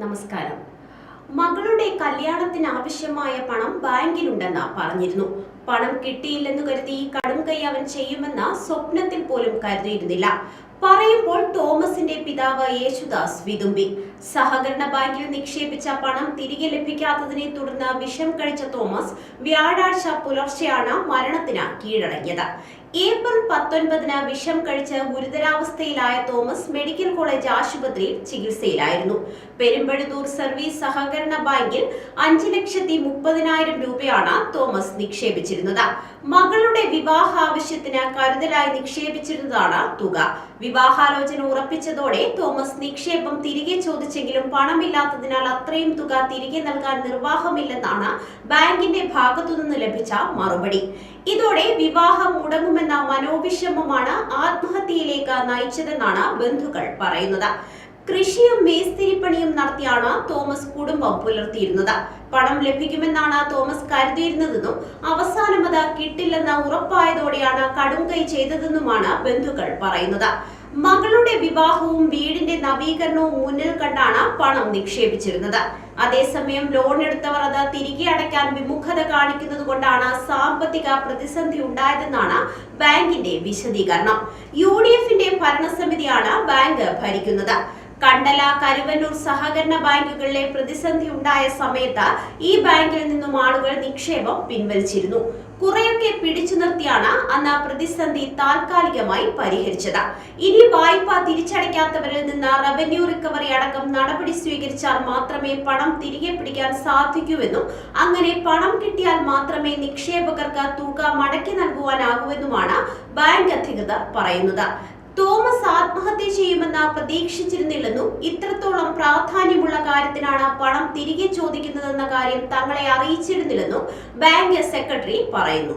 നമസ്കാരം. മകളുടെ കല്യാണത്തിന് ആവശ്യമായ പണം ബാങ്കിലുണ്ടെന്ന് പറഞ്ഞിരുന്നു. പണം കിട്ടിയില്ലെന്ന് കരുതി കടും കൈ അവൻ ചെയ്യുമെന്ന് സ്വപ്നത്തിൽ പോലും കരുതിയിരുന്നില്ല. പറയുമ്പോൾ തോമസിന്റെ പിതാവ് യേശുദാസ് വിതുമ്പി. സഹകരണ ബാങ്കിൽ നിക്ഷേപിച്ച പണം തിരികെ ലഭിക്കാത്തതിനെ തുടർന്ന് വിഷം കഴിച്ച തോമസ് വ്യാഴാഴ്ച പുലർച്ചെയാണ് മരണത്തിന് കീഴടങ്ങിയത്. ഏപ്രിൽ 19-ന് വിഷം കഴിച്ച് ഗുരുതരാവസ്ഥയിലായ തോമസ് മെഡിക്കൽ കോളേജ് ആശുപത്രിയിൽ ചികിത്സയിലായിരുന്നു. പെരുമ്പഴുതൂർ സർവീസ് സഹകരണ ബാങ്കിൽ 5,30,000 രൂപയാണ് തോമസ് നിക്ഷേപിച്ചിരുന്നത്. മകളുടെ വിവാഹ ആവശ്യത്തിന് കരുതലായി നിക്ഷേപിച്ചിരുന്നതാണ് തുക. വിവാഹാലോചന ഉറപ്പിച്ചതോടെ തോമസ് നിക്ഷേപം തിരികെ ചോദിച്ചെങ്കിലും പണമില്ലാത്തതിനാൽ അത്രയും തുക തിരികെ നൽകാൻ നിർവാഹമില്ലെന്നാണ് ബാങ്കിന്റെ ഭാഗത്തുനിന്ന് ലഭിച്ച മറുപടി. ഇതോടെ വിവാഹം മുടങ്ങുമെന്ന മനോവിഷമമാണ് ആത്മഹത്യയിലേക്ക് നയിച്ചതെന്നാണ് ബന്ധുക്കൾ പറയുന്നത്. കൃഷിയും മേസ്തിരിപ്പണിയും നടത്തിയാണ് തോമസ് കുടുംബം പുലർത്തിയിരുന്നത്. പണം ലഭിക്കുമെന്നാണ് തോമസ് കരുതിയിരുന്നതെന്നും അവസാനം അത് കിട്ടില്ലെന്ന് ഉറപ്പായതോടെയാണ് കടുംകൈ ചെയ്തതെന്നുമാണ് ബന്ധുക്കൾ പറയുന്നത്. മകളുടെ വിവാഹവും വീടിന്റെ നവീകരണവും മുന്നിൽ കണ്ടാണ് പണം നിക്ഷേപിച്ചിരുന്നത്. അതേസമയം ലോൺ എടുത്തവർ അത് തിരികെ അടയ്ക്കാൻ വിമുഖത കാണിക്കുന്നത് കൊണ്ടാണ് സാമ്പത്തിക പ്രതിസന്ധി ഉണ്ടായതെന്നാണ് ബാങ്കിന്റെ വിശദീകരണം. UDFന്റെ ഭരണസമിതിയാണ് ബാങ്ക് ഭരിക്കുന്നത്. കണ്ടല, കരുവന്നൂർ സഹകരണ ബാങ്കുകളിലെ പ്രതിസന്ധി ഉണ്ടായ സമയത്ത് ഈ ബാങ്കിൽ നിന്നും ആളുകൾ നിക്ഷേപം പിൻവലിച്ചിരുന്നു. കുറെയൊക്കെ പിടിച്ചു നിർത്തിയാണ് അന്ന് പ്രതിസന്ധി താൽക്കാലികമായി പരിഹരിച്ചത്. ഇനി വായ്പ തിരിച്ചടയ്ക്കാത്തവരിൽ നിന്ന് റവന്യൂ റിക്കവറി അടക്കം നടപടി സ്വീകരിച്ചാൽ മാത്രമേ പണം തിരികെ പിടിക്കാൻ സാധിക്കൂവെന്നും അങ്ങനെ പണം കിട്ടിയാൽ മാത്രമേ നിക്ഷേപകർക്ക് തുക മടക്കി നൽകുവാനാകൂവെന്നുമാണ് ബാങ്ക് അധികൃതർ പറയുന്നത്. തോമസ് ആത്മഹത്യ ചെയ്യുമെന്ന് പ്രതീക്ഷിച്ചിരുന്നില്ലെന്നും ഇത്രത്തോളം പ്രാധാന്യമുള്ള കാര്യത്തിനാണ് പണം തിരികെ ചോദിക്കുന്നതെന്ന കാര്യം തങ്ങളെ അറിയിച്ചിരുന്നില്ലെന്നും ബാങ്ക് സെക്രട്ടറി പറയുന്നു.